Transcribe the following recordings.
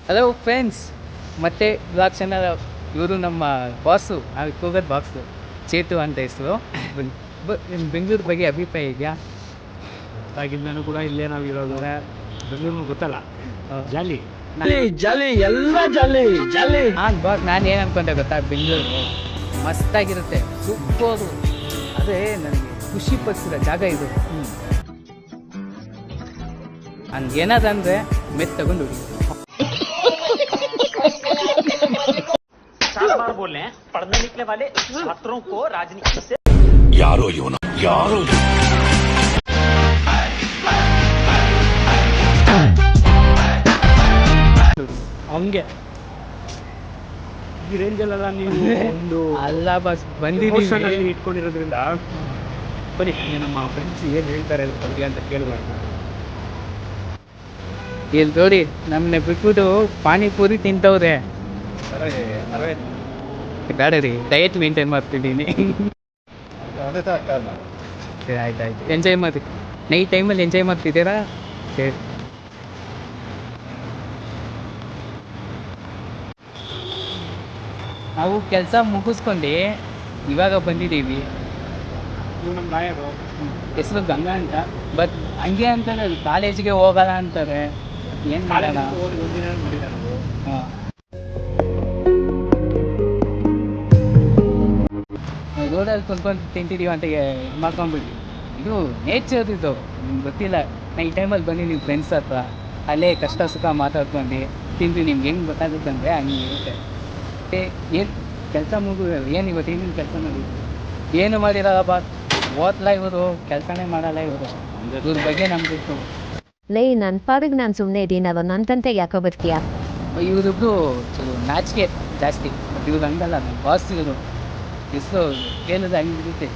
Hello friends, ಮತ್ತೆ blog channel. ಇವರು ನಮ್ಮ ಬಾಸು, ಕೂಗದ ಬಾಕ್ಸು ಚೇತು ಅಂತ ಹೆಸರು. ಬೆಂಗಳೂರು ಬಗ್ಗೆ ಅಭಿಪ್ರಾಯ ಇದೆಯಾ? ಆಗಿಂದನೂ ಕೂಡ ಇಲ್ಲೇ ನಾವು ಇರೋದು. ಬೆಂಗಳೂರು ಗೊತ್ತಲ್ಲ, ಜಾಲಿ ಜಾಲಿ ಎಲ್ಲ ಜಾಲಿ ಜಾಲಿ. ಬಾಸ್, ನಾನು ಏನು ಅನ್ಕೊಂಡೆ ಗೊತ್ತಾ, ಬೆಂಗಳೂರು ಮಸ್ತಾಗಿರುತ್ತೆ, ಸೂಪರು. ಅದೇ ನನಗೆ ಖುಷಿ ಪಡಿಸಿರೋ ಜಾಗ ಇದು. ಹಂಗೇನಾದಂದರೆ ಮೆತ್ ತಗೊಂಡು ಹೋಗಿ. बोल रहे हैं पढ़ने निकले वाले छात्रों को राजनीति से यारो योना यारो ಹಂಗೆ ಈ ರೇಂಜಲ್ಲೆಲ್ಲ ನೀವು ಒಂದು ಅಲ್ಲ ಬಸ್ ಬಂದಿದ್ದೀವಿ ಇಮೋಷನಲ್ಲಿ ಇಟ್ಕೊಂಡಿರೋದ್ರಿಂದ ಬನ್ನಿ ನಮ್ಮ ಫ್ರೆಂಡ್ಸ್ ಏನು ಹೇಳ್ತಾರೆ ಅದ್ರ ಬಗ್ಗೆ ಅಂತ ಕೇಳಿದ್ರೆ ಇಲ್ಲಿ ನೋಡಿ, ನಮ್ಮನ್ನ ಬಿಟ್ಬಿಟ್ಟು ಪಾನಿಪುರಿ ತಿಂತವ್ರೆ. ಬೇಡ ರೀ, ಡಯಟ್ ಮೇಂಟೈನ್ ಮಾಡ್ತಿದ್ದೀನಿ. ಆಯ್ತಾಯ್ತು, ಎಂಜಾಯ್ ಮಾಡಿ. ನೈಟ್ ಟೈಮಲ್ಲಿ ಎಂಜಾಯ್ ಮಾಡ್ತಿದ್ದೀರಾ? ಸರಿ. ನಾವು ಕೆಲಸ ಮುಗಿಸ್ಕೊಂಡು ಇವಾಗ ಬಂದಿದ್ದೀವಿ. ನೀವು ನಮ್ಮ ಲಾಯರು. ಹೆಸರು ಗಂಗಾ ಅಂತ. ಬಟ್ ಹಂಗೆ ಅಂತಾರೆ, ಕಾಲೇಜಿಗೆ ಹೋಗಲ್ಲ ಅಂತಾರೆ. ಏನು ಮಾಡೋಣ? ಒಂದಿನ ನೋಡಿದ್ದಾರೆ ನಾವು. ಹಾಂ, ರೋಡಲ್ಲಿ ಕುತ್ಕೊಂಡು ತಿಂತಿದ್ದೀವಿ ಅಂತ ಇದು ಮಾಡ್ಕೊಂಡ್ಬಿಡಿ. ಇದು ನೇಚರ್, ಇದು ನಿಮ್ಗೆ ಗೊತ್ತಿಲ್ಲ. ನಾ ಈ ಟೈಮಲ್ಲಿ ಬಂದು ನಿಮ್ಮ ಫ್ರೆಂಡ್ಸ್ ಹತ್ರ ಅಲ್ಲೇ ಕಷ್ಟ ಸುಖ ಮಾತಾಡ್ಕೊಂಡು ತಿಂದು ನಿಮ್ಗೆ ಹೆಂಗೆ ಗೊತ್ತಾಗುತ್ತೆ ಅಂದರೆ ಹಂಗೆ ಇರುತ್ತೆ. ಏನು ಕೆಲಸ ಏನು ಇವತ್ತು ಏನೇನು ಕೆಲಸ ಮಾಡಿದ್ರು? ಏನು ಮಾಡಿರಲ್ಲ ಬಾ, ಓದ್ಲಾ ಇವರು, ಕೆಲಸನೇ ಮಾಡಲ್ಲ ಇವರು. ಇವ್ರ ಬಗ್ಗೆ ನಮ್ಗೆ ಇತ್ತು. ಲೇ, ನನ್ನ ಪಾಡಿಗೆ ನಾನು ಸುಮ್ಮನೆ ಇದ್ದೀನಲ್ಲ, ನನ್ನ ತಂತೆ ಯಾಕೋ ಬರ್ತೀಯಾ? ಇವರಿಬ್ರು ನಾಚಿಕೆ ಜಾಸ್ತಿ. ಇವ್ರು ಹಂಗಲ್ಲ, ನಮ್ಮ ಬಾಸ್ ಇವರು. ಹೆಸರು ಕೇಳಿದ್ರೆ ಹಂಗಿರುತ್ತೆ.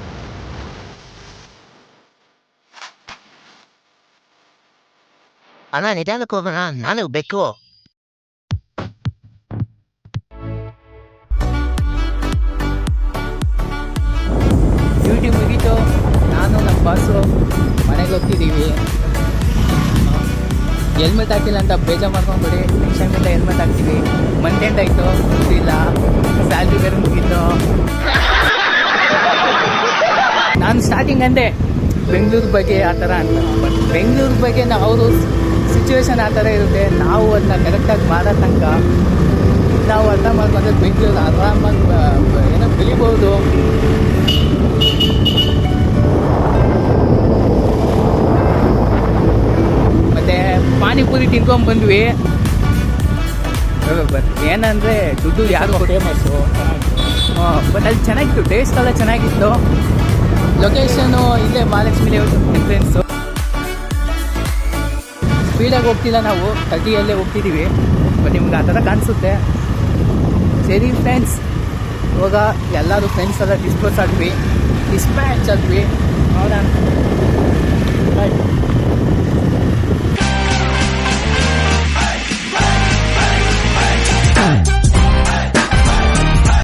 ಅಣ್ಣ ನಿಧಾನಕ್ಕೆ ಹೋಗೋಣ, ನಾನು ಬೇಕು. ಡ್ಯೂಟಿ ಮುಗೀತು, ನಾನು ನಮ್ಮ ಬಾಸು ಮನೆಗೆ ಹೋಗ್ತಿದ್ದೀವಿ. ಹೆಲ್ಮೆಟ್ ಹಾಕಿಲ್ಲ ಅಂತ ಬೇಜಾರು ಮಾಡ್ಕೊಂಡ್ಬಿಡಿ. ಟೆನ್ಷನ್ನಿಂದ ಹೆಲ್ಮೆಟ್ ಹಾಕ್ತೀವಿ. ಮಂತ್ ಎಂಡ್ ಆಯಿತು, ಇಲ್ಲ ಸ್ಯಾಲ್ರಿ ಬೇರೆ ಮುಗೀತು. ನಾನು ಸ್ಟಾರ್ಟಿಂಗ್ ಅಂದೆ ಬೆಂಗಳೂರು ಬಗ್ಗೆ ಆ ಥರ ಅಂತ. ಬಟ್ ಬೆಂಗಳೂರು ಬಗ್ಗೆ ಅವರು ಸಿಚುವೇಶನ್ ಆ ಥರ ಇರುತ್ತೆ. ನಾವು ಅದನ್ನ ಕರೆಕ್ಟಾಗಿ ಮಾಡೋ ತನಕ ನಾವು ಅರ್ಥ ಮಾಡ್ಕೊಂಡ್ರೆ ಬೆಂಗಳೂರು ಆರಾಮಾಗಿ ಏನೋ ಬೆಳಿಬೋದು. ಮತ್ತು ಪಾನಿಪುರಿ ತಿನ್ಕೊಂಡ್ಬಂದ್ವಿ. ಬಟ್ ಏನಂದರೆ ದುಡ್ಡು ಯಾರು ಫೇಮಸ್ಸು. ಬಟ್ ಅಲ್ಲಿ ಚೆನ್ನಾಗಿತ್ತು, ಟೇಸ್ಟ್ ಎಲ್ಲ ಚೆನ್ನಾಗಿತ್ತು. ಲೊಕೇಶನು ಇಲ್ಲೇ ಮಹಾಲಕ್ಷ್ಮಿ ಲೇಔಟ್ ಎಂಟ್ರೆನ್ಸು. ಸ್ಪೀಡಾಗಿ ಹೋಗ್ತಿಲ್ಲ ನಾವು, 30ಯಲ್ಲೇ ಹೋಗ್ತಿದ್ದೀವಿ. ಬಟ್ ನಿಮ್ಗೆ ಆ ಥರ ಕಾಣಿಸುತ್ತೆ. ಸರಿ ಫ್ರೆಂಡ್ಸ್, ಇವಾಗ ಎಲ್ಲರೂ ಫ್ರೆಂಡ್ಸ್ ಎಲ್ಲ ಡಿಸ್ಪ್ಯಾಚ್ ಆದ್ವಿ. ನೋಡೋಣ.